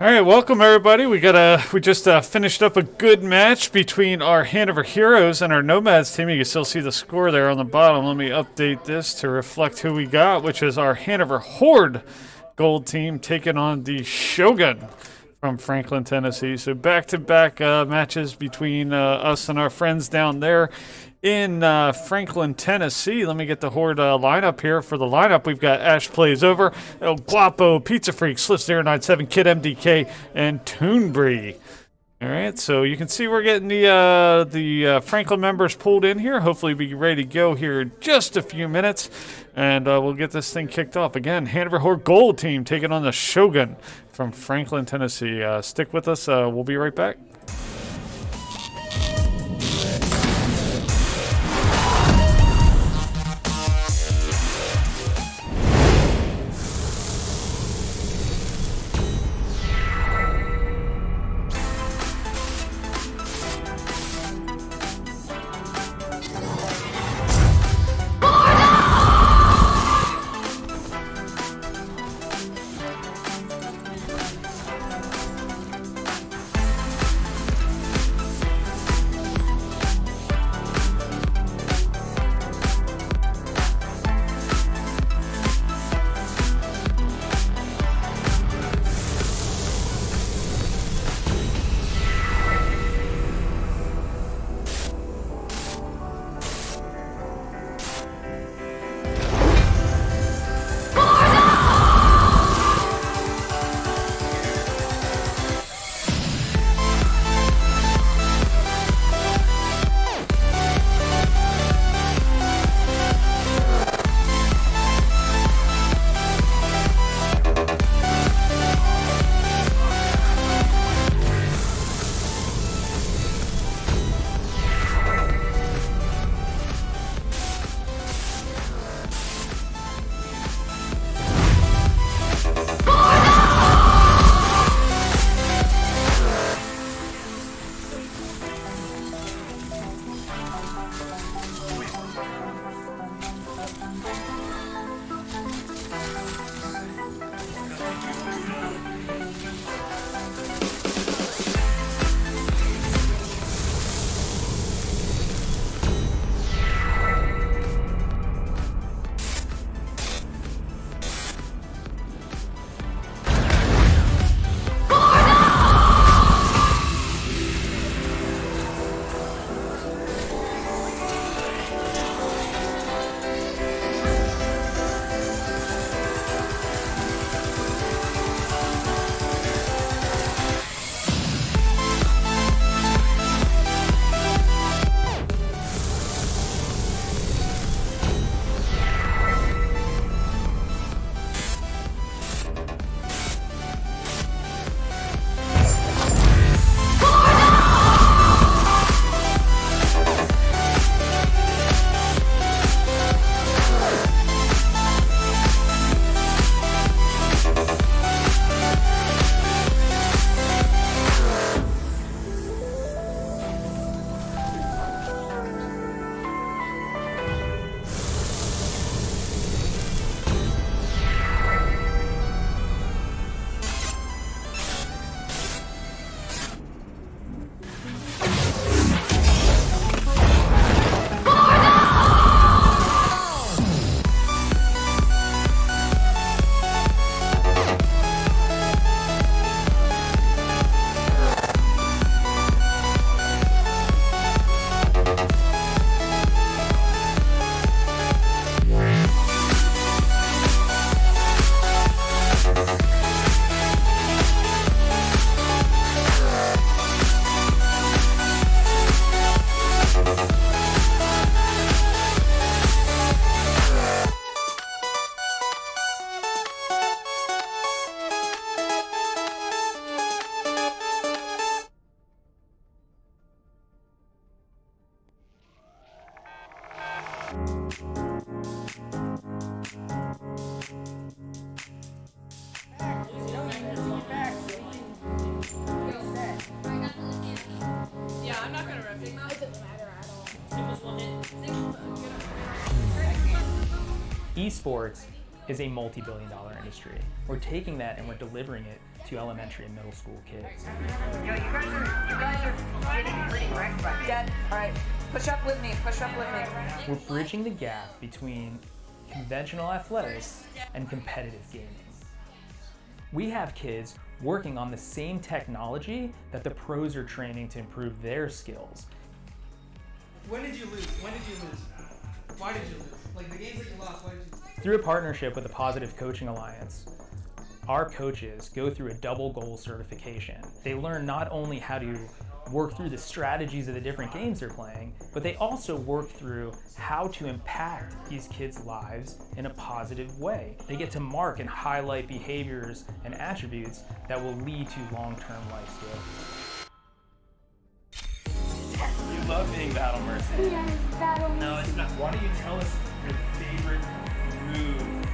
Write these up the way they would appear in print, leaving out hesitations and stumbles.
All right, welcome everybody. We just finished up a good match between our Hanover Heroes and our Nomads team. You can still see the score there on the bottom. Let me update this to reflect who we got, which is our Hanover Horde Gold team taking on the Shogun from Franklin, Tennessee. So back-to-back matches between us and our friends down there in Franklin, Tennessee. Let me get the Horde lineup here. For the lineup, we've got Ash Plays Over, El Guapo, Pizza Freak, Sliff097, Kid MDK, and Toonbree. All right, so you can see we're getting the Franklin members pulled in here. Hopefully be ready to go here in just a few minutes, and we'll get this thing kicked off. Again, Hanover Horde Gold team taking on the Shogun from Franklin, Tennessee. Stick with us. We'll be right back. Esports is a multi-billion-dollar industry. We're taking that and we're delivering it to elementary and middle school kids. Yo, you guys are getting pretty wrecked by me. Dad, all right, push up with me, push up with me. We're bridging the gap between conventional athletics and competitive gaming. We have kids working on the same technology that the pros are training to improve their skills. When did you lose? When did you lose? Why did you lose? Like the games that you lost, why did you lose? Through a partnership with the Positive Coaching Alliance, our coaches go through a double goal certification. They learn not only how to work through the strategies of the different games they're playing, but they also work through how to impact these kids' lives in a positive way. They get to mark and highlight behaviors and attributes that will lead to long-term life skills. You love being Battle Mercy. Yes, Battle Mercy. No, it's not. Why don't you tell us your favorite move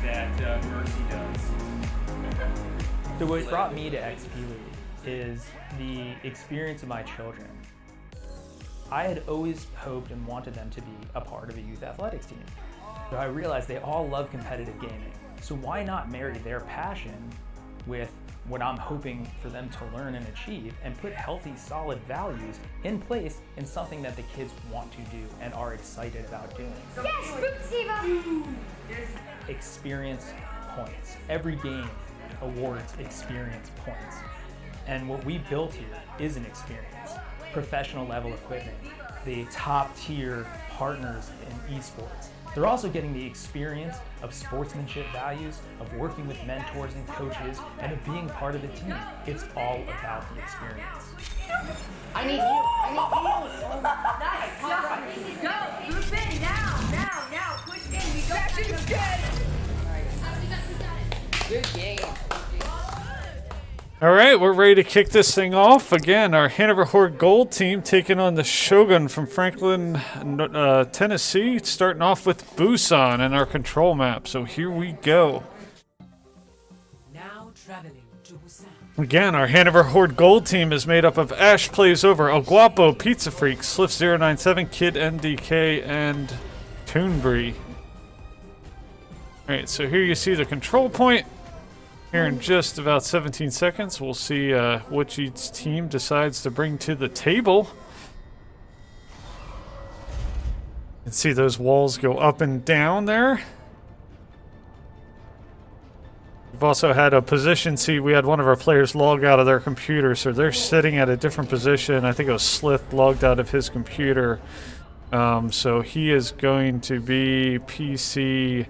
that Mercy does? So what brought me to XP League is the experience of my children. I had always hoped and wanted them to be a part of a youth athletics team. So I realized they all love competitive gaming. So why not marry their passion with what I'm hoping for them to learn and achieve and put healthy, solid values in place in something that the kids want to do and are excited about doing. Yes, Boop Steve! Experience points. Every game awards experience points. And what we built here is an experience. Professional level equipment, the top tier partners in esports. They're also getting the experience of sportsmanship values, of working with mentors and coaches, and of being part of the team. It's all about the experience. I need you. Nice. Go. Group in now. Push in. We don't have to. Good game. All right, we're ready to kick this thing off. Again, our Hanover Horde Gold team taking on the Shogun from Franklin, Tennessee, starting off with Busan in our control map. So here we go. Now traveling to Busan. Again, our Hanover Horde Gold team is made up of Ash Plays Over, El Guapo, Pizza Freak, Sliff097, Kid NDK, and Toonbree. All right, so here you see the control point. Here in just about 17 seconds, we'll see what each team decides to bring to the table. You can see those walls go up and down there. We've also had a position, see, we had one of our players log out of their computer, so they're sitting at a different position. I think it was Slith logged out of his computer. So he is going to be PC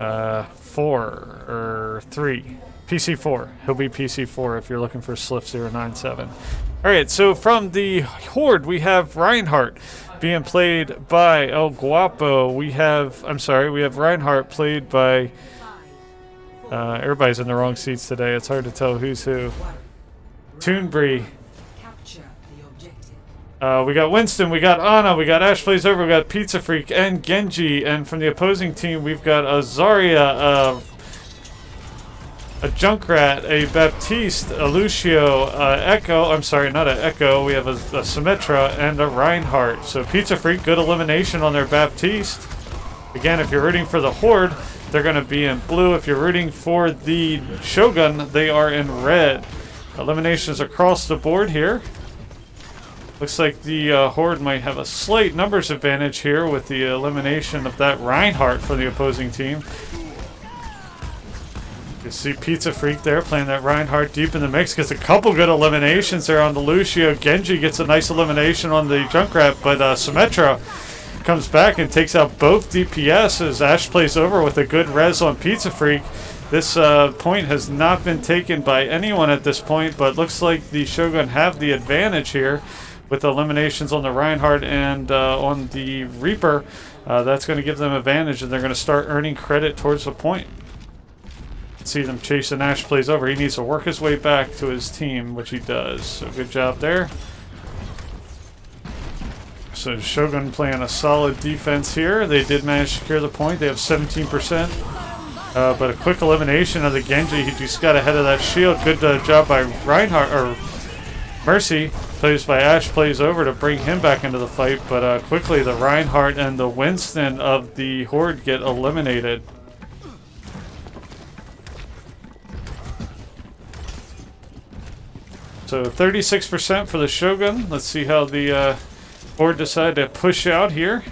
4 or 3. PC4. He'll be PC4 if you're looking for Sliff097. Alright, so from the Horde, we have Reinhardt being played by El Guapo. We have Reinhardt played by... everybody's in the wrong seats today. It's hard to tell who's who. Toonbree. Capture the objective. We got Winston, we got Ana, we got Ash Plays Over, we got Pizza Freak, and Genji. And from the opposing team, we've got a Zarya, a Junkrat, a Baptiste, a Lucio, Echo. I'm sorry, not an Echo. We have a Symmetra and a Reinhardt. So Pizza Freak, good elimination on their Baptiste. Again, if you're rooting for the Horde, they're going to be in blue. If you're rooting for the Shogun, they are in red. Eliminations across the board here. Looks like the Horde might have a slight numbers advantage here with the elimination of that Reinhardt for the opposing team. You see Pizza Freak there playing that Reinhardt deep in the mix. Gets a couple good eliminations there on the Lucio. Genji gets a nice elimination on the Junkrat, but Symmetra comes back and takes out both DPS as Ash Plays Over with a good res on Pizza Freak. This point has not been taken by anyone at this point, but looks like the Shogun have the advantage here with eliminations on the Reinhardt and on the Reaper. That's going to give them advantage, and they're going to start earning credit towards the point. See them chasing Ash Plays Over. He needs to work his way back to his team, which he does. So good job there. So Shogun playing a solid defense here. They did manage to secure the point. They have 17%. But a quick elimination of the Genji. He just got ahead of that shield. Good job by Reinhardt, or Mercy, plays by Ash Plays Over to bring him back into the fight. But quickly the Reinhardt and the Winston of the Horde get eliminated. So 36% for the Shogun. Let's see how the Horde decide to push out here.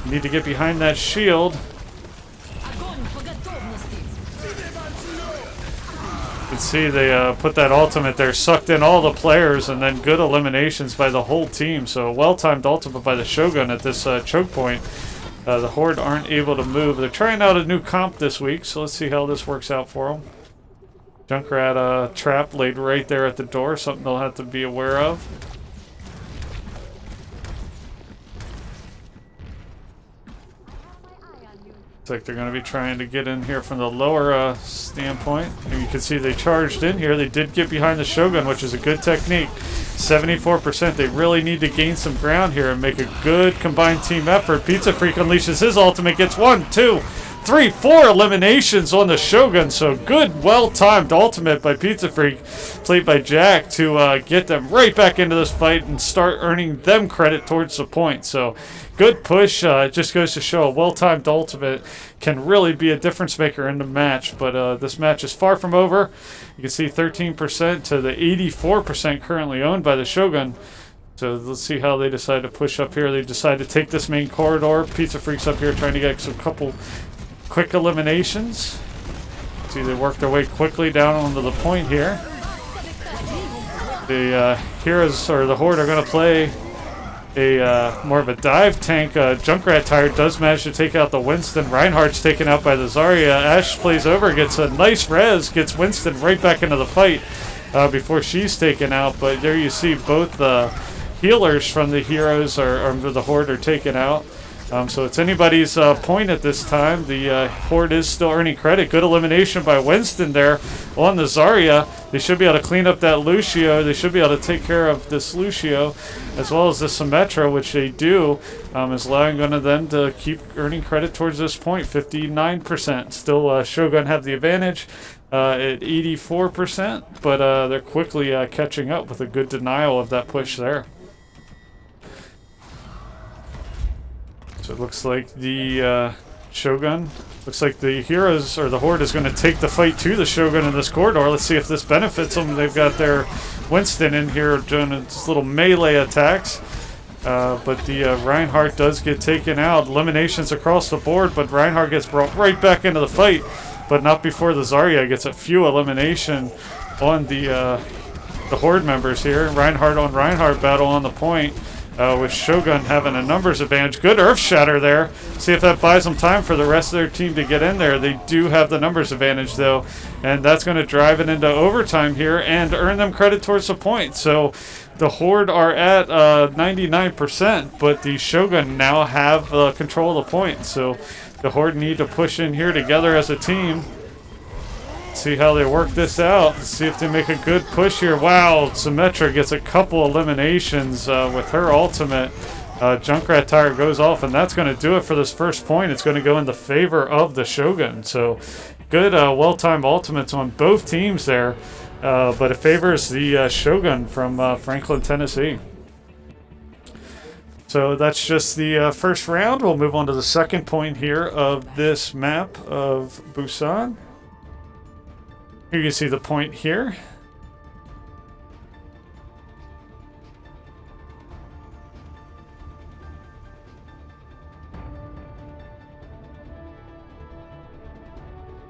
Need to get behind that shield. You can see they put that ultimate there, sucked in all the players, and then good eliminations by the whole team. So well-timed ultimate by the Shogun at this choke point. The Horde aren't able to move. They're trying out a new comp this week, so let's see how this works out for them. Junkrat trap laid right there at the door, something they'll have to be aware of. Looks like they're going to be trying to get in here from the lower standpoint. And you can see they charged in here. They did get behind the Shogun, which is a good technique. 74%. They really need to gain some ground here and make a good combined team effort. Pizza Freak unleashes his ultimate, gets 1, 2, 3, 4 eliminations on the Shogun. So good, well-timed ultimate by Pizza Freak, played by Jack, to get them right back into this fight and start earning them credit towards the point. So good push. It just goes to show a well-timed ultimate can really be a difference maker in the match. But this match is far from over. You can see 13% to the 84% currently owned by the Shogun. So let's see how they decide to push up here. They decide to take this main corridor. Pizza Freak's up here trying to get some couple quick eliminations. See, they work their way quickly down onto the point here. The Heroes, or the Horde, are going to play a more of a dive tank. Junkrat Tire does manage to take out the Winston. Reinhardt's taken out by the Zarya. Ash plays over, gets a nice res, gets Winston right back into the fight before she's taken out. But there you see both the healers from the Heroes or the Horde are taken out. So it's anybody's point at this time. The Horde is still earning credit. Good elimination by Winston there on the Zarya. They should be able to clean up that Lucio. They should be able to take care of this Lucio as well as the Symmetra, which they do. Is allowing them to keep earning credit towards this point. 59%. Still Shogun have the advantage at 84%, but they're quickly catching up with a good denial of that push there. So it looks like the Shogun, looks like the Heroes, or the Horde, is going to take the fight to the Shogun in this corridor. Let's see if this benefits them. They've got their Winston in here doing his little melee attacks. But the Reinhardt does get taken out. Eliminations across the board, but Reinhardt gets brought right back into the fight. But not before the Zarya gets a few elimination on the Horde members here. Reinhardt on Reinhardt battle on the point. With Shogun having a numbers advantage. Good Earth Shatter there. See if that buys them time for the rest of their team to get in there. They do have the numbers advantage, though, and that's going to drive it into overtime here and earn them credit towards the point. So the Horde are at 99%, but the Shogun now have control of the point. So the Horde need to push in here together as a team. See how they work this out. See if they make a good push here. Wow, Symmetra gets a couple eliminations with her ultimate. Junkrat Tire goes off, and that's going to do it for this first point. It's going to go in the favor of the Shogun. So good, well-timed ultimates on both teams there, but it favors the Shogun from Franklin, Tennessee. So that's just the first round. We'll move on to the second point here of this map of Busan. You can see the point here.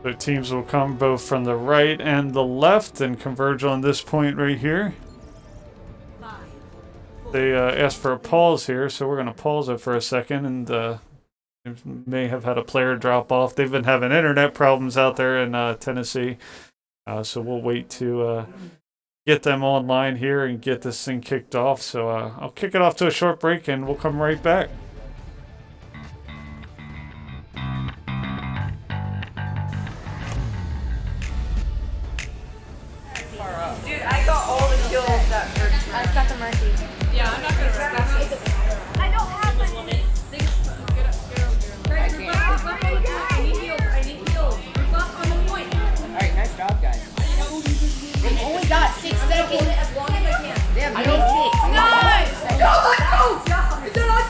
So teams will come both from the right and the left and converge on this point right here. They asked for a pause here, so we're going to pause it for a second, and may have had a player drop off. They've been having internet problems out there in Tennessee. So we'll wait to get them online here and get this thing kicked off. So I'll kick it off to a short break and we'll come right back. Dude, I got all the kills that hurt. I've got the Mercy. Yeah, I'm not gonna risk that. I don't have any. I need heals. We're buff on the point. Alright, nice job, guys. They only got 6 seconds. As long as I can. They have 6. Nice! Go, let's go! Is that us?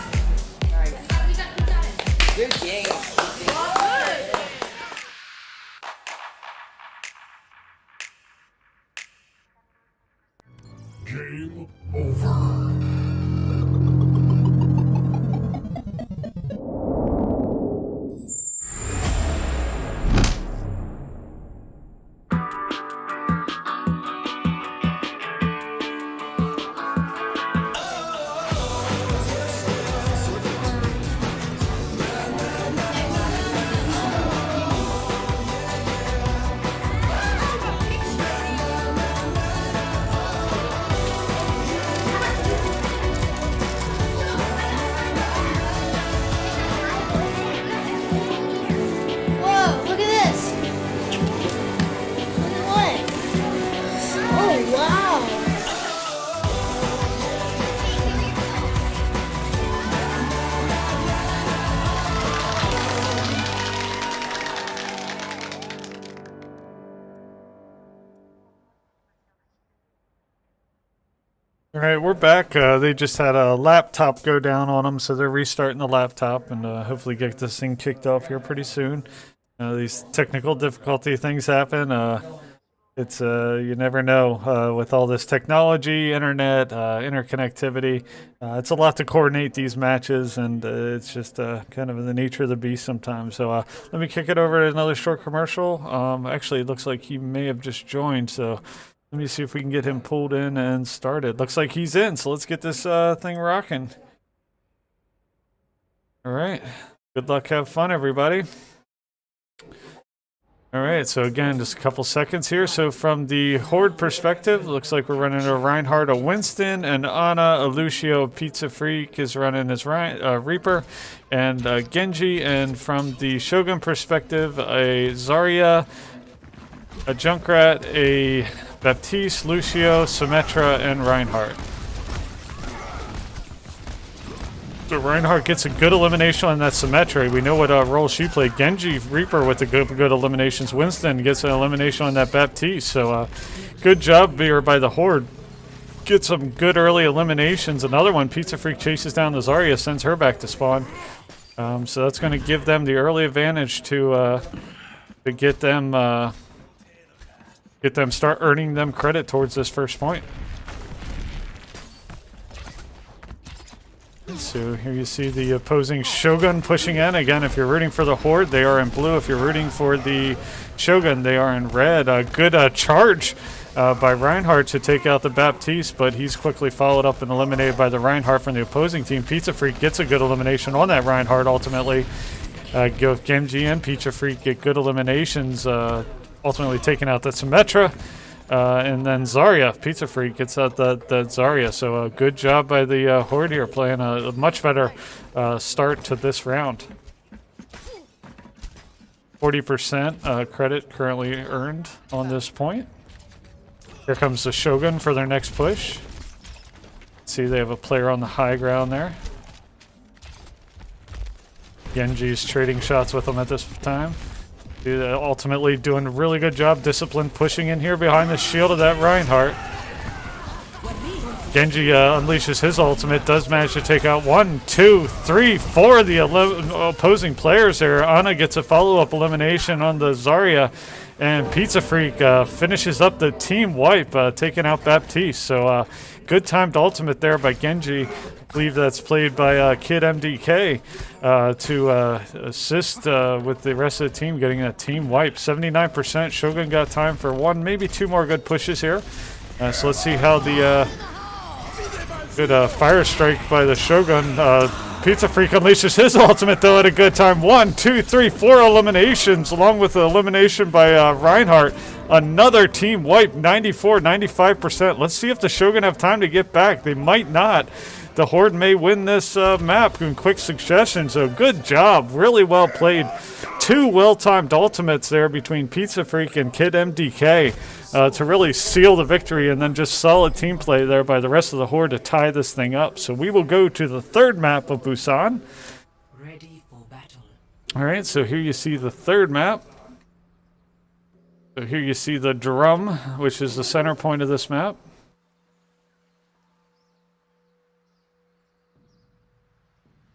Game over. Whoa, look at this. What? Oh, wow. All right, we're back. They just had a laptop go down on them, so they're restarting the laptop and hopefully get this thing kicked off here pretty soon. These technical difficulty things happen. It's you never know with all this technology, internet, interconnectivity. It's a lot to coordinate these matches, and it's just kind of the nature of the beast sometimes. So let me kick it over to another short commercial. Actually, it looks like he may have just joined, so let me see if we can get him pulled in and started. Looks like he's in, so let's get this thing rocking. All right. Good luck, have fun, everybody. All right, so again, just a couple seconds here. So from the Horde perspective, looks like we're running a Reinhardt, a Winston, and Ana, a Lucio, Pizza Freak is running his Reaper, and Genji. And from the Shogun perspective, a Zarya, a Junkrat, a Baptiste, Lucio, Symmetra, and Reinhardt. So Reinhardt gets a good elimination on that Symmetra. We know what role she played. Genji, Reaper with the good eliminations. Winston gets an elimination on that Baptiste. So good job here by the Horde. Get some good early eliminations. Another one, Pizza Freak chases down the Zarya, sends her back to spawn. So that's going to give them the early advantage to get them start earning them credit towards this first point. So here you see the opposing Shogun pushing in. Again, if you're rooting for the Horde, they are in blue. If you're rooting for the Shogun, they are in red. A good charge by Reinhardt to take out the Baptiste, but he's quickly followed up and eliminated by the Reinhardt from the opposing team. Pizza Freak gets a good elimination on that Reinhardt ultimately. Genji and Pizza Freak get good eliminations, ultimately taking out the Symmetra. And then Zarya, Pizza Freak gets out the Zarya. So a good job by the Horde here, playing a much better start to this round. 40% credit currently earned on this point. Here comes the Shogun for their next push. See, they have a player on the high ground there. Genji's trading shots with them at this time. Ultimately doing a really good job, disciplined, pushing in here behind the shield of that Reinhardt. Genji unleashes his ultimate, does manage to take out 1, 2, 3, 4 of the opposing players there. Ana gets a follow-up elimination on the Zarya, and Pizza Freak finishes up the team wipe, taking out Baptiste. So good timed ultimate there by Genji. I believe that's played by Kid MDK to assist with the rest of the team getting a team wipe. 79%. Shogun got time for 1, maybe 2 more good pushes here. So let's see how the good fire strike by the Shogun. Pizza Freak unleashes his ultimate though at a good time. 1, 2, 3, 4 eliminations along with the elimination by Reinhardt. Another team wipe, 94, 95%. Let's see if the Shogun have time to get back. They might not. The Horde may win this map in quick succession, so good job. Really well played. 2 well-timed ultimates there between Pizza Freak and Kid MDK to really seal the victory, and then just solid team play there by the rest of the Horde to tie this thing up. So we will go to the third map of Busan. Ready for battle. All right, so here you see the third map. So here you see the drum, which is the center point of this map.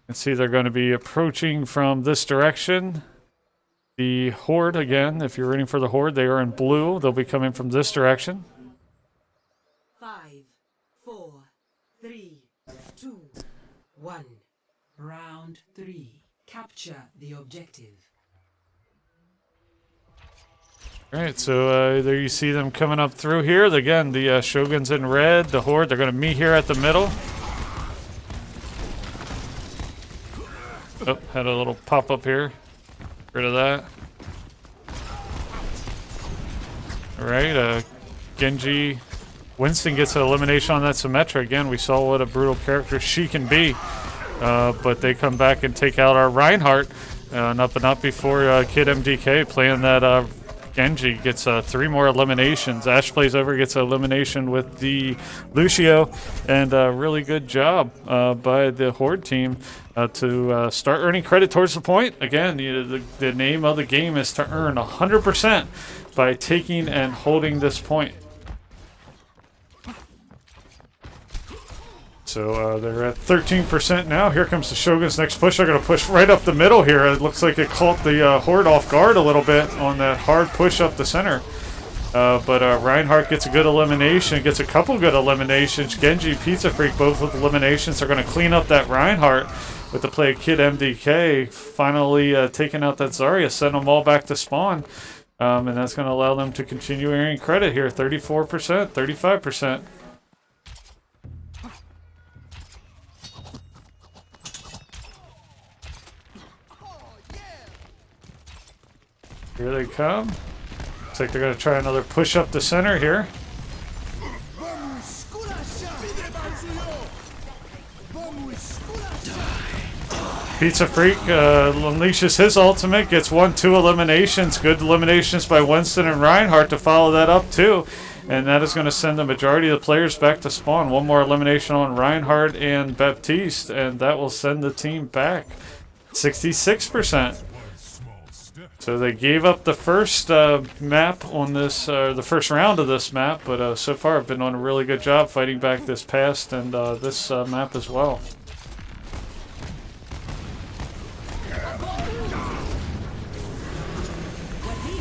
You can see they're going to be approaching from this direction. The Horde, again, if you're rooting for the Horde, they are in blue. They'll be coming from this direction. 5, Round 3. Capture the objective. All right, so there you see them coming up through here. Again, the Shogun's in red, the Horde, they're going to meet here at the middle. Oh, had a little pop-up here. Rid of that. All right, Genji. Winston gets an elimination on that Symmetra. Again, we saw what a brutal character she can be. But they come back and take out our Reinhardt. Not before Kid MDK playing that Genji gets 3 more eliminations. Ash plays over, gets an elimination with the Lucio, and a really good job by the Horde team to start earning credit towards the point. Again, the name of the game is to earn 100% by taking and holding this point. So they're at 13% now. Here comes the Shogun's next push. They're going to push right up the middle here. It looks like it caught the Horde off guard a little bit on that hard push up the center. But Reinhardt gets a good elimination, gets a couple good eliminations. Genji, Pizza Freak, both with eliminations. They're going to clean up that Reinhardt with the play of Kid MDK. Finally taking out that Zarya, send them all back to spawn. And that's going to allow them to continue earning credit here. 34%, 35%. Here they come. Looks like they're going to try another push up the center here. Pizza Freak unleashes his ultimate, gets 1-2 eliminations. Good eliminations by Winston and Reinhardt to follow that up too. And that is going to send the majority of the players back to spawn. One more elimination on Reinhardt and Baptiste, and that will send the team back 66%. So they gave up the first map on this, the first round of this map, but so far have been doing a really good job fighting back this past and this map as well.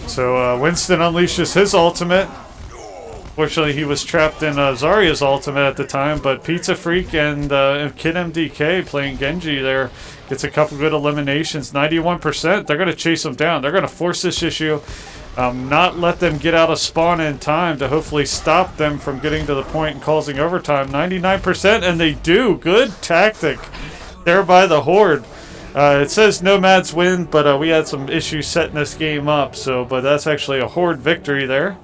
So Winston unleashes his ultimate. Fortunately, he was trapped in Zarya's ultimate at the time, but Pizza Freak and Kid MDK playing Genji there gets a couple good eliminations. 91%. They're going to chase them down. They're going to force this issue, not let them get out of spawn in time to hopefully stop them from getting to the point and causing overtime. 99%, and they do. Good tactic there by the Horde. It says Nomads win, but we had some issues setting this game up. but that's actually a Horde victory there.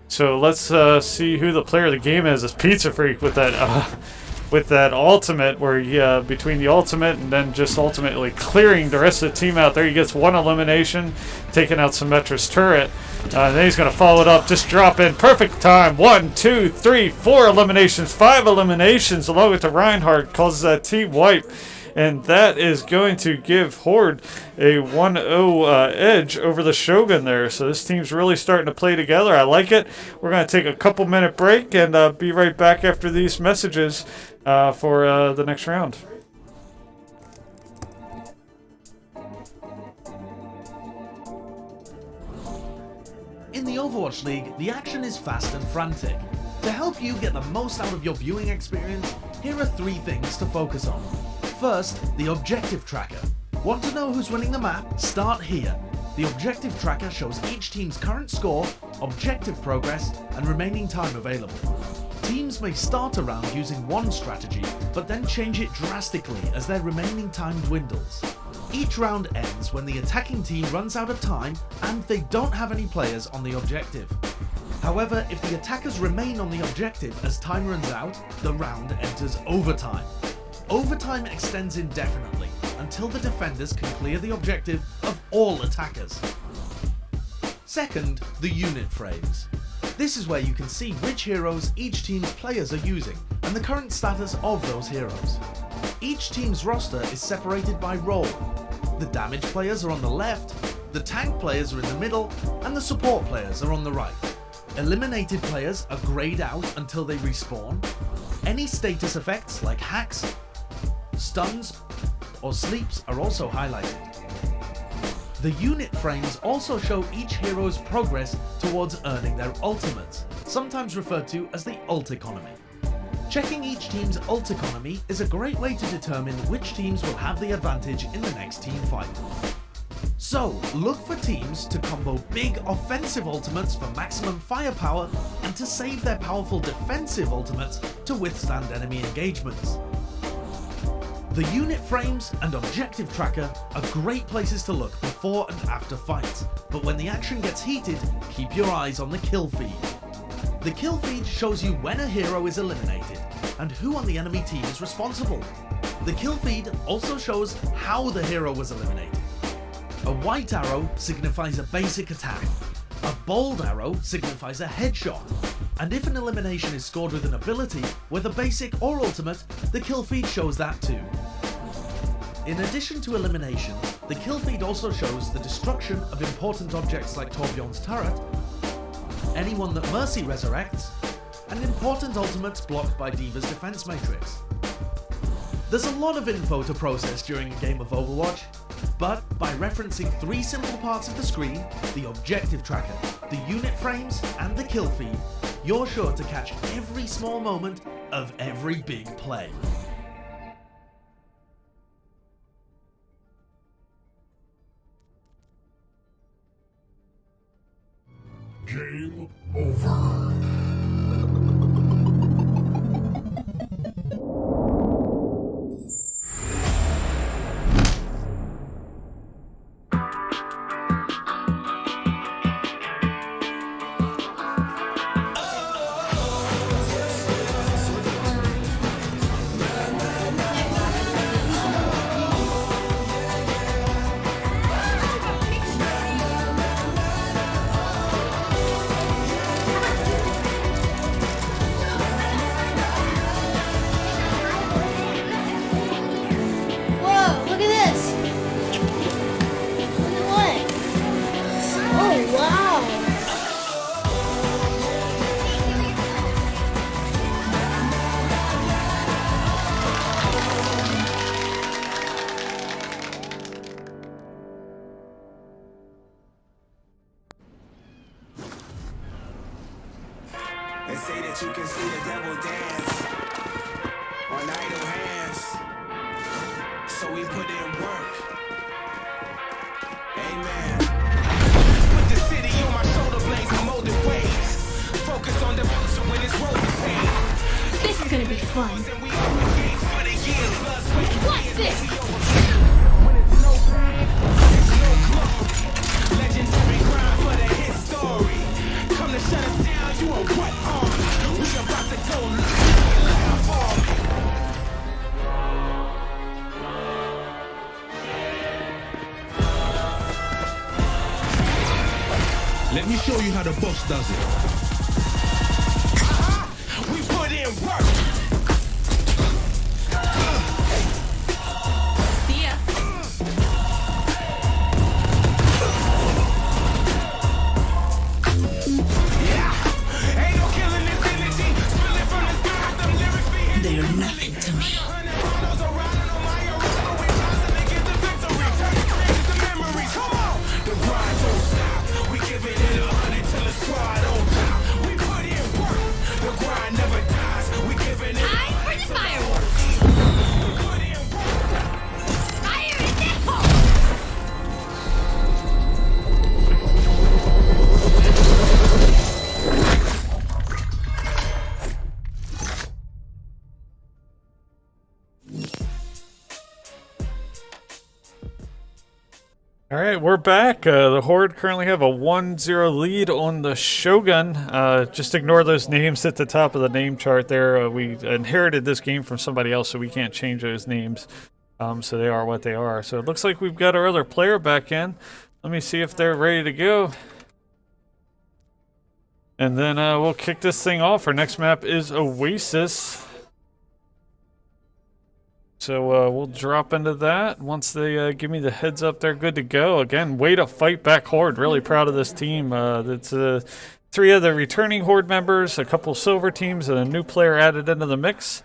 So let's see who the player of the game is. It's Pizza Freak with that ultimate, where he, between the ultimate and then just ultimately clearing the rest of the team out there, he gets 1 elimination, taking out Symmetra's turret. Then he's going to follow it up, just drop in, perfect time. 1, 2, 3, 4 eliminations, 5 eliminations, along with the Reinhardt, causes that team wipe. And that is going to give Horde a 1-0 edge over the Shogun there. So this team's really starting to play together. I like it. We're going to take a couple-minute break and be right back after these messages for the next round. In the Overwatch League, the action is fast and frantic. To help you get the most out of your viewing experience, here are 3 things to focus on. First, the objective tracker. Want to know who's winning the map? Start here. The objective tracker shows each team's current score, objective progress, and remaining time available. Teams may start a round using one strategy, but then change it drastically as their remaining time dwindles. Each round ends when the attacking team runs out of time and they don't have any players on the objective. However, if the attackers remain on the objective as time runs out, the round enters overtime. Overtime extends indefinitely until the defenders can clear the objective of all attackers. Second, the unit frames. This is where you can see which heroes each team's players are using and the current status of those heroes. Each team's roster is separated by role. The damage players are on the left, the tank players are in the middle, and the support players are on the right. Eliminated players are grayed out until they respawn. Any status effects like hacks, stuns, or sleeps are also highlighted. The unit frames also show each hero's progress towards earning their ultimates, sometimes referred to as the ult economy. Check Checking each team's ult economy is a great way to determine which teams will have the advantage in the next team fight. So, look for teams to combo big offensive ultimates for maximum firepower and to save their powerful defensive ultimates to withstand enemy engagements. The unit frames and objective tracker are great places to look before and after fights, but when the action gets heated, keep your eyes on the kill feed. The kill feed shows you when a hero is eliminated and who on the enemy team is responsible. The kill feed also shows how the hero was eliminated. A white arrow signifies a basic attack, a bold arrow signifies a headshot, and if an elimination is scored with an ability, whether basic or ultimate, the kill feed shows that too. In addition to elimination, the kill feed also shows the destruction of important objects like Torbjorn's turret, anyone that Mercy resurrects, and important ultimates blocked by D.Va's defense matrix. There's a lot of info to process during a game of Overwatch, but by referencing 3 simple parts of the screen, the objective tracker, the unit frames, and the kill feed, you're sure to catch every small moment of every big play. Game over. Whoa, look at this. Look at what? Oh, wow. They say that you can see the devil dance on idle hands, so we put in work. Amen. Put the city on my shoulder blades and molded waves. Focus on devotion when it's rolling pain. This is gonna be fun. And we open gates for the years. What's this? When it's no pain, it's no glory. Legendary crime for the history. Come to shut us down, you on what arm? We about to go live for me. Let me show you how the boss does it. We put in work. See ya. Yeah, ain't no killing this energy. Spilling from the sky, them lyrics be They are nothing to me. Come on, the grind don't stop. We giving it 100 till the squad on top. We put in work. The grind never dies. We giving it. Time for the fireworks. We put in work. Fire in the hole. All right, we're back. The Horde currently have a 1-0 lead on the Shogun. Just ignore those names at the top of the name chart there. We inherited this game from somebody else, so we can't change those names. So they are what they are. So it looks like we've got our other player back in. Let me see if they're ready to go. And then we'll kick this thing off. Our next map is Oasis. So we'll drop into that. Once they give me the heads up, they're good to go. Again, way to fight back Horde. Really proud of this team. It's 3 of the returning Horde members, a couple silver teams, and a new player added into the mix.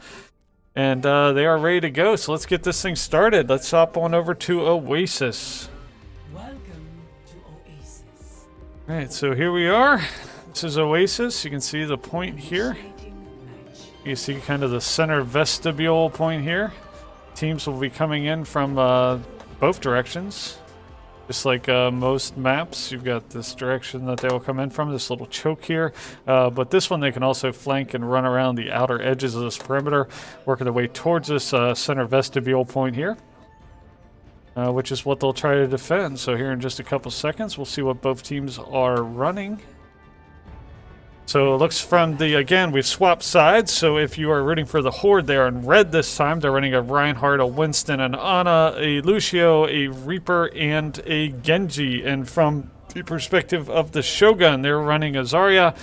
And they are ready to go. So let's get this thing started. Let's hop on over to Oasis. Welcome to Oasis. All right, so here we are. This is Oasis. You can see the point here. Initiating match. You see kind of the center vestibule point here. Teams will be coming in from both directions. Just like most maps, you've got this direction that they will come in from, this little choke here. But this one, they can also flank and run around the outer edges of this perimeter, working their way towards this center vestibule point here, which is what they'll try to defend. So here in just a couple seconds, we'll see what both teams are running. So it looks from the, again, we've swapped sides. So if you are rooting for the Horde, they are in red this time. They're running a Reinhardt, a Winston, an Ana, a Lucio, a Reaper, and a Genji. And from the perspective of the Shogun, they're running a Zarya,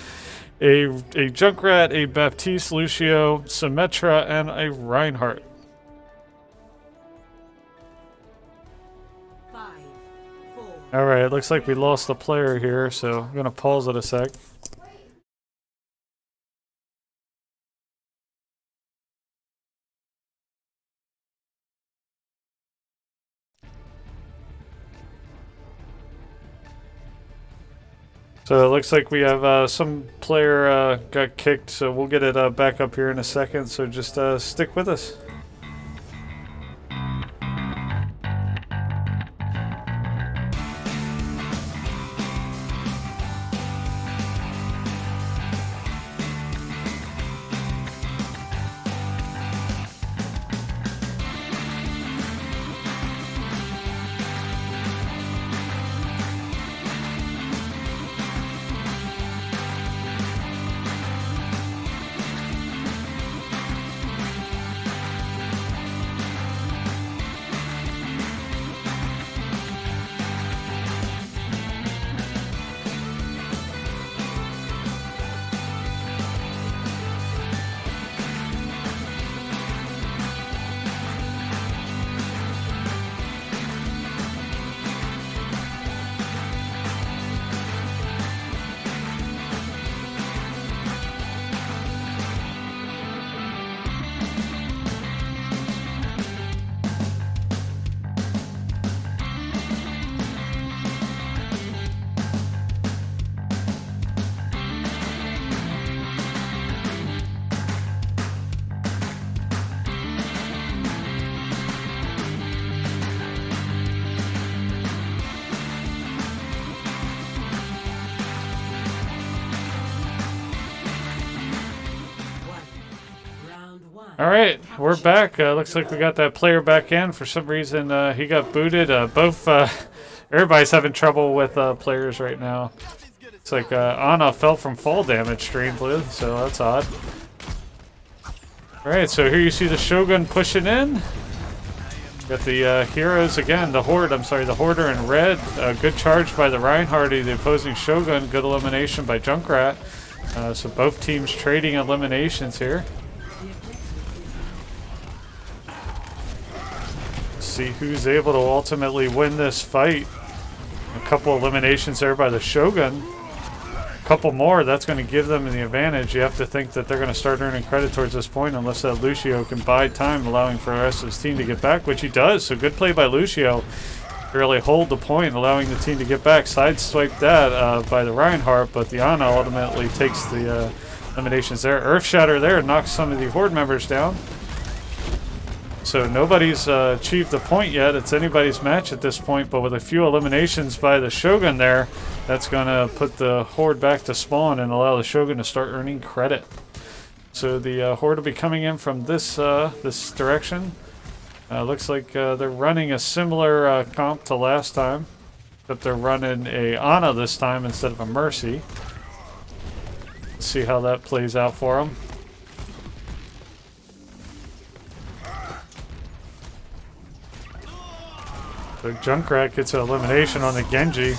a Junkrat, a Baptiste, Lucio, Symmetra, and a Reinhardt. 5, 4. All right, it looks like we lost a player here, so I'm going to pause it a sec. So it looks like we have some player got kicked, so we'll get it back up here in a second, so just stick with us. All right, we're back. Looks like we got that player back in. For some reason, he got booted. Everybody's having trouble with players right now. It's like Ana fell from fall damage, strangely, so that's odd. All right, so here you see the Shogun pushing in. Got the heroes again, the Horde. I'm sorry, the Hoarder in red. Good charge by the Reinhardt, the opposing Shogun. Good elimination by Junkrat. So both teams trading eliminations here. See who's able to ultimately win this fight. A couple eliminations there by the Shogun. A couple more, that's going to give them the advantage. You have to think that they're going to start earning credit towards this point unless that Lucio can buy time, allowing for the rest of his team to get back, which he does. So good play by Lucio. Really hold the point, allowing the team to get back. Sideswipe that by the Reinhardt, but the Ana ultimately takes the eliminations there. Earth Shatter there knocks some of the Horde members down. So nobody's achieved the point yet. It's anybody's match at this point, but with a few eliminations by the Shogun there, that's going to put the Horde back to spawn and allow the Shogun to start earning credit. So the Horde will be coming in from this this direction. Looks like they're running a similar comp to last time, except they're running a Ana this time instead of a Mercy. Let's see how that plays out for them. So Junkrat gets an elimination on the Genji.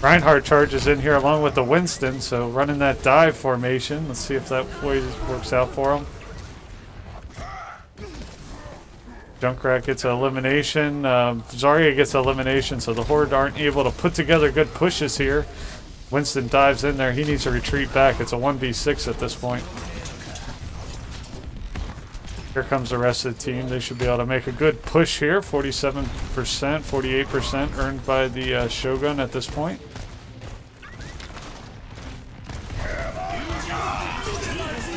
Reinhardt charges in here along with the Winston, so running that dive formation. Let's see if that works out for him. Junkrat gets an elimination. Zarya gets an elimination, so the Horde aren't able to put together good pushes here. Winston dives in there. He needs to retreat back. It's a 1v6 at this point. Here comes the rest of the team. They should be able to make a good push here. 47%, 48% earned by the Shogun at this point.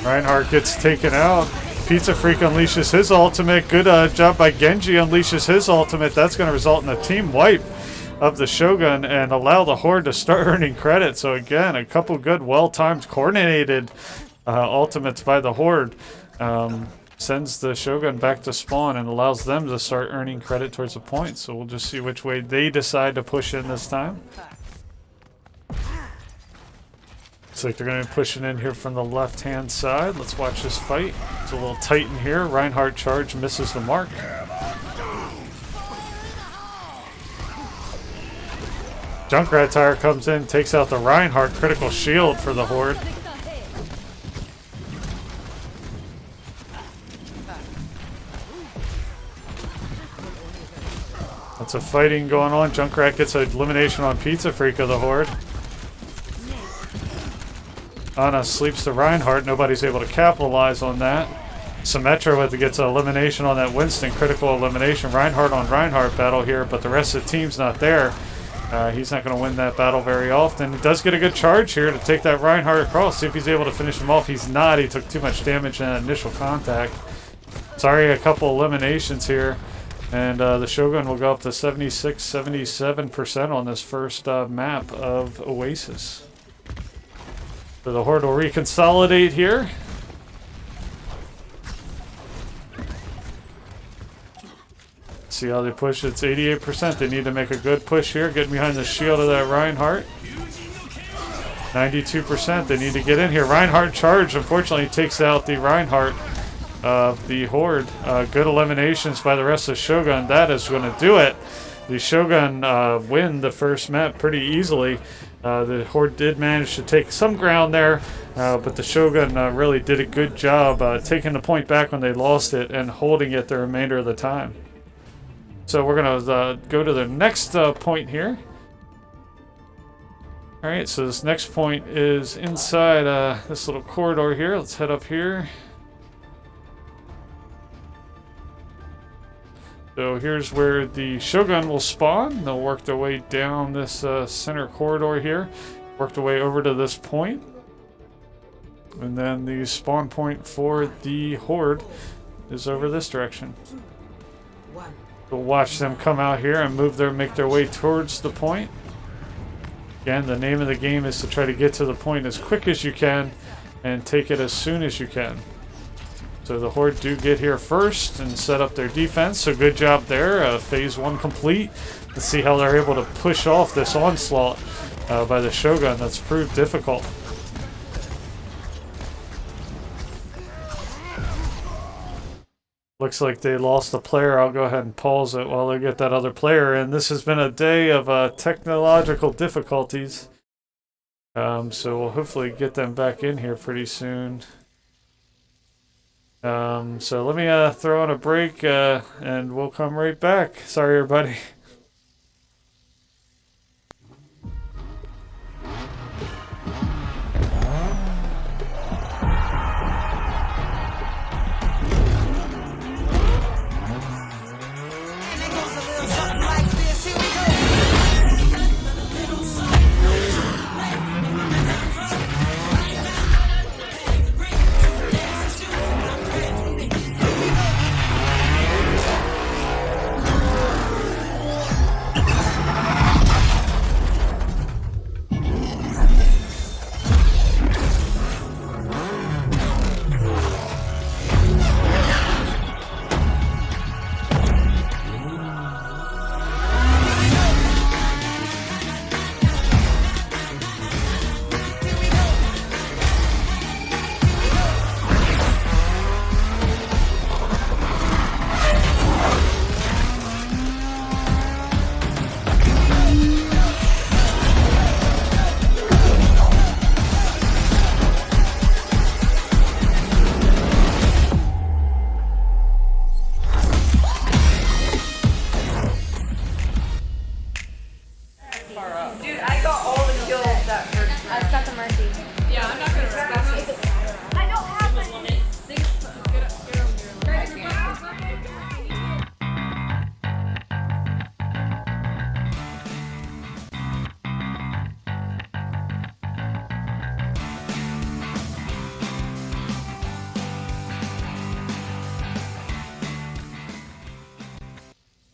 Reinhardt gets taken out. Pizza Freak unleashes his ultimate. Good job by Genji, unleashes his ultimate. That's going to result in a team wipe of the Shogun and allow the Horde to start earning credit. So again, a couple good, well-timed, coordinated ultimates by the Horde. Sends the Shogun back to spawn and allows them to start earning credit towards the points. So we'll just see which way they decide to push in this time. Looks like they're going to be pushing in here from the left-hand side. Let's watch this fight. It's a little tight in here. Reinhardt charge misses the mark. Junkrat Tire comes in, takes out the Reinhardt. Critical shield for the Horde. Lots of fighting going on. Junkrat gets an elimination on Pizza Freak of the Horde. Ana sleeps the Reinhardt. Nobody's able to capitalize on that. Symmetra gets an elimination on that Winston. Critical elimination. Reinhardt on Reinhardt battle here, but the rest of the team's not there. He's not going to win that battle very often. He does get a good charge here to take that Reinhardt across. See if he's able to finish him off. He's not. He took too much damage in that initial contact. Sorry, a couple eliminations here. And the Shogun will go up to 76-77% on this first map of Oasis. So the Horde will reconsolidate here. See how they push. It's 88%. They need to make a good push here. Getting behind the shield of that Reinhardt. 92%. They need to get in here. Reinhardt charge. Unfortunately, takes out the Reinhardt of the Horde. Good eliminations by the rest of the Shogun. That is going to do it. The Shogun win the first map pretty easily. The Horde did manage to take some ground there, but the Shogun really did a good job taking the point back when they lost it and holding it the remainder of the time. So we're going to go to the next point here. Alright, so this next point is inside this little corridor here. Let's head up here. So here's where the Shogun will spawn. They'll work their way down this center corridor here. Work their way over to this point. And then the spawn point for the Horde is over this direction. We'll watch them come out here and make their way towards the point. Again, the name of the game is to try to get to the point as quick as you can and take it as soon as you can. So the Horde do get here first and set up their defense. So good job there. Phase 1 complete. Let's see how they're able to push off this onslaught by the Shogun. That's proved difficult. Looks like they lost a player. I'll go ahead and pause it while they get that other player in. This has been a day of technological difficulties. So we'll hopefully get them back in here pretty soon. So let me throw on a break and we'll come right back. Sorry, everybody.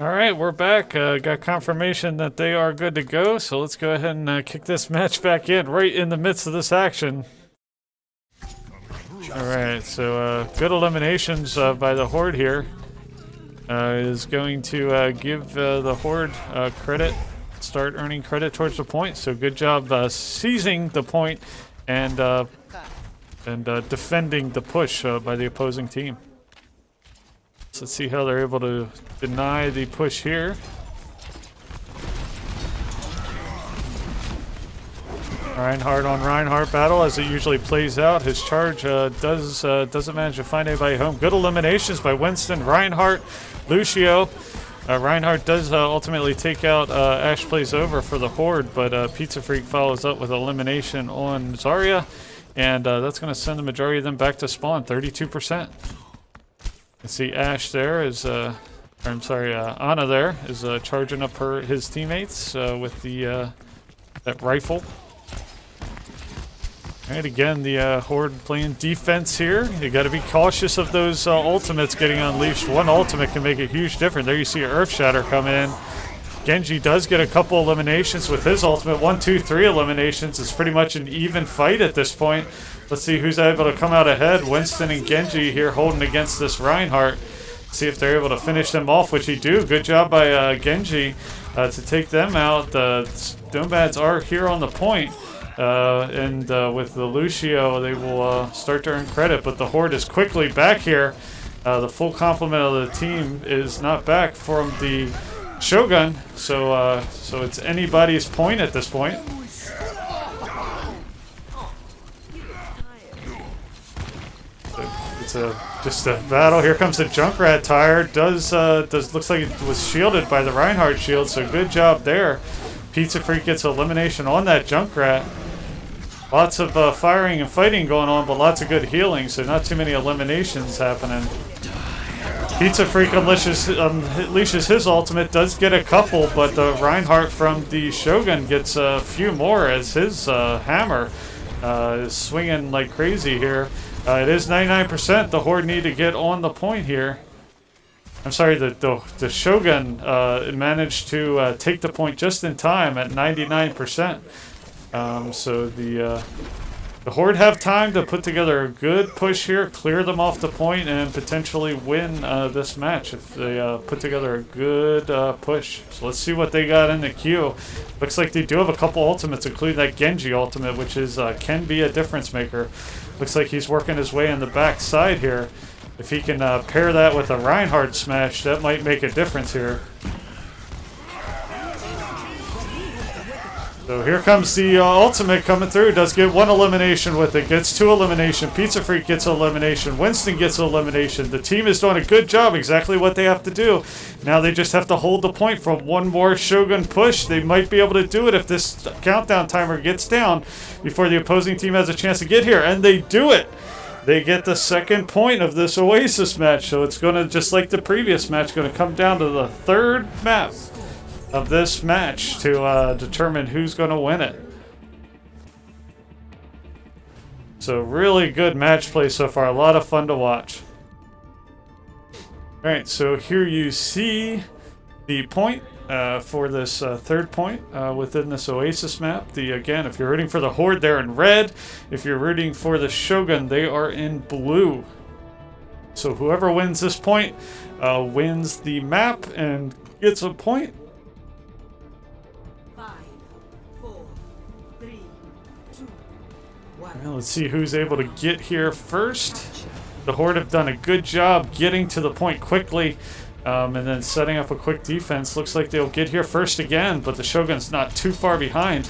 All right, we're back. Got confirmation that they are good to go, so let's go ahead and kick this match back in right in the midst of this action. All right, so good eliminations by the Horde here. Is going to give the Horde credit, start earning credit towards the point. So good job seizing the point and defending the push by the opposing team. So let's see how they're able to deny the push here. Reinhardt on Reinhardt battle as it usually plays out. His charge doesn't manage to find anybody home. Good eliminations by Winston, Reinhardt, Lucio. Reinhardt does ultimately take out Ash Plays Over for the Horde, but Pizza Freak follows up with elimination on Zarya, and that's going to send the majority of them back to spawn, 32%. You see Ash there is, Ana there is charging up his teammates with the that rifle. Alright, again, the Horde playing defense here. You got to be cautious of those ultimates getting unleashed. One ultimate can make a huge difference. There you see Earth Shatter come in. Genji does get a couple eliminations with his ultimate. 1, 2, 3 eliminations. It's pretty much an even fight at this point. Let's see who's able to come out ahead. Winston and Genji here holding against this Reinhardt. See if they're able to finish them off, which he do. Good job by Genji to take them out. The Nomads are here on the point. With the Lucio, they will start to earn credit, but the Horde is quickly back here. The full complement of the team is not back from the Shogun, so it's anybody's point at this point. It's just a battle. Here comes the Junkrat tire. Looks like it was shielded by the Reinhardt shield, so good job there. Pizza Freak gets elimination on that Junkrat. Lots of firing and fighting going on, but lots of good healing, so not too many eliminations happening. Pizza Freak unleashes his ultimate, does get a couple, but the Reinhardt from the Shogun gets a few more as his hammer is swinging like crazy here. It is 99%. The Horde need to get on the point here. I'm sorry, the Shogun managed to take the point just in time at 99%. So the Horde have time to put together a good push here, clear them off the point, and potentially win this match if they put together a good push. So let's see what they got in the queue. Looks like they do have a couple ultimates, including that Genji ultimate, which is can be a difference maker. Looks like he's working his way in the back side here. If he can pair that with a Reinhardt smash, that might make a difference here. So here comes the ultimate coming through. Does get one elimination with it. Gets 2 elimination. Pizza Freak gets elimination. Winston gets elimination. The team is doing a good job. Exactly what they have to do. Now they just have to hold the point for one more Shogun push. They might be able to do it if this countdown timer gets down before the opposing team has a chance to get here. And they do it. They get the second point of this Oasis match. So it's going to, just like the previous match, going to come down to the third map of this match to determine who's going to win it. So really good match play so far. A lot of fun to watch. Alright, so here you see the point for this third point within this Oasis map. Again, if you're rooting for the Horde, they're in red. If you're rooting for the Shogun, they are in blue. So whoever wins this point wins the map and gets a point. 5, 4, 3, 2, 1. Well, let's see who's able to get here first. The Horde have done a good job getting to the point quickly and then setting up a quick defense. Looks like they'll get here first again, but the Shogun's not too far behind.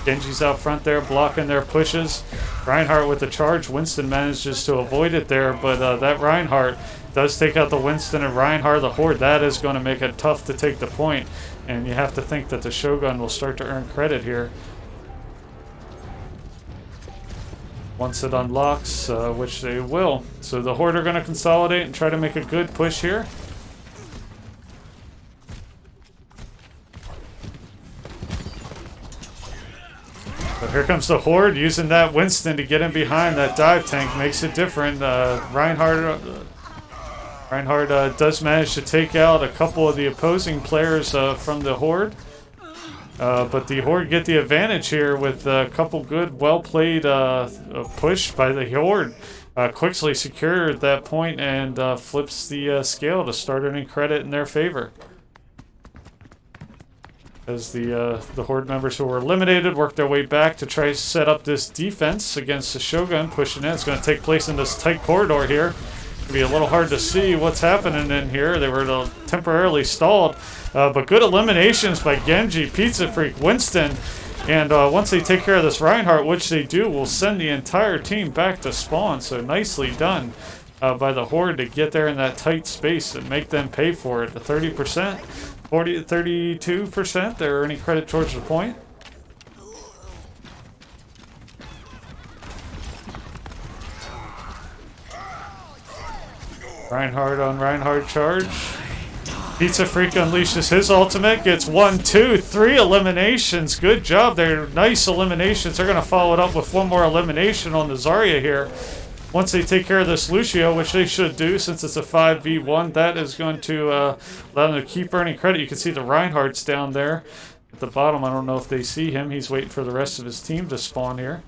Genji's out front there blocking their pushes. Reinhardt with the charge. Winston manages to avoid it there, but that Reinhardt does take out the Winston and Reinhardt. The Horde, that is going to make it tough to take the point. And you have to think that the Shogun will start to earn credit here once it unlocks, which they will. So the Horde are going to consolidate and try to make a good push here. But here comes the Horde using that Winston to get in behind that dive tank. Makes it different. Reinhardt Reinhardt does manage to take out a couple of the opposing players from the Horde. But the Horde get the advantage here with a couple good, well-played push by the Horde. Quickly secured that point and flips the scale to start earning credit in their favor. As the Horde members who were eliminated work their way back to try to set up this defense against the Shogun, pushing in. It's going to take place in this tight corridor here. It'll be a little hard to see what's happening in here. They were temporarily stalled, but good eliminations by Genji, Pizza Freak, Winston, and once they take care of this Reinhardt, which they do, will send the entire team back to spawn. So nicely done by the Horde to get there in that tight space and make them pay for it. The 30%, 32%, they're earning credit towards the point. Reinhardt on Reinhardt charge. Pizza Freak unleashes his ultimate. Gets 1, 2, 3 eliminations. Good job. They're nice eliminations. They're going to follow it up with one more elimination on the Zarya here. Once they take care of this Lucio, which they should do since it's a 5v1, that is going to allow them to keep earning credit. You can see the Reinhardt's down there at the bottom. I don't know if they see him. He's waiting for the rest of his team to spawn here.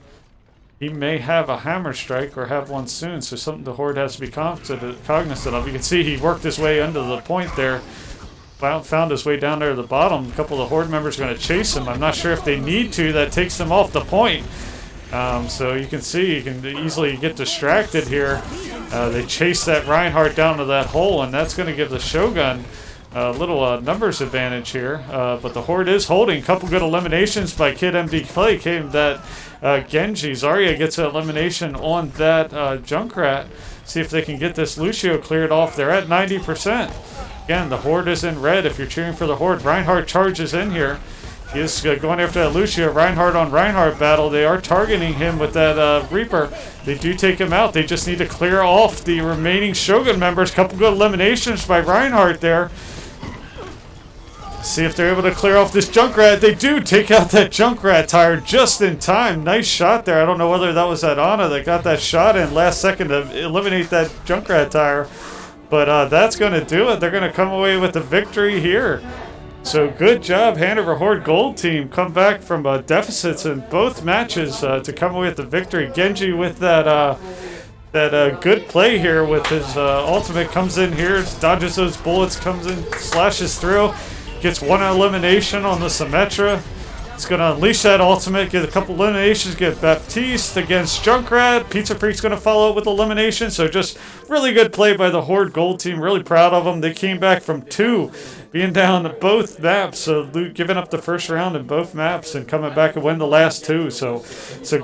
He may have a hammer strike or have one soon, so something the Horde has to be cognizant of. You can see he worked his way under the point there, found his way down there to the bottom. A couple of the Horde members are going to chase him. I'm not sure if they need to. That takes them off the point. So you can see you can easily get distracted here. They chase that Reinhardt down to that hole, and that's going to give the Shogun a little numbers advantage here. But the Horde is holding. A couple good eliminations by Kid MD Clay came that Genji. Zarya gets an elimination on that Junkrat. See if they can get this Lucio cleared off. They're at 90%. Again, the Horde is in red if you're cheering for the Horde. Reinhardt charges in here. He is going after that Lucio. Reinhardt on Reinhardt battle. They are targeting him with that Reaper. They do take him out. They just need to clear off the remaining Shogun members. Couple good eliminations by Reinhardt there. See if they're able to clear off this Junkrat. They do take out that Junkrat tire just in time. Nice shot there. I don't know whether that was that Ana that got that shot in last second to eliminate that Junkrat tire. But that's going to do it. They're going to come away with the victory here. So good job, Hanover Horde Gold team. Come back from deficits in both matches to come away with the victory. Genji with that good play here with his ultimate, comes in here, dodges those bullets, comes in, slashes through, gets one elimination on the Symmetra. It's going to unleash that ultimate, get a couple eliminations, get Baptiste against Junkrat. Pizza Freak's going to follow up with elimination. So just really good play by the Horde Gold team. Really proud of them. They came back from 2, being down both maps, so giving up the first round in both maps and coming back and win the last 2. So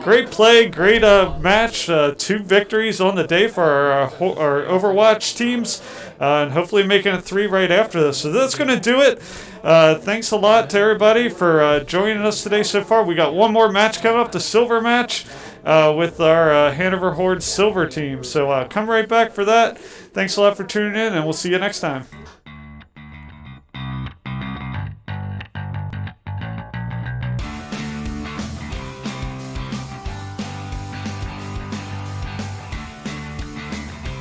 great play, great match. 2 victories on the day for our Overwatch teams, and hopefully making it 3 right after this. So that's going to do it. Thanks a lot to everybody for joining us today so far. We got one more match coming up, the silver match with our Hanover Horde silver team. So come right back for that. Thanks a lot for tuning in, and we'll see you next time.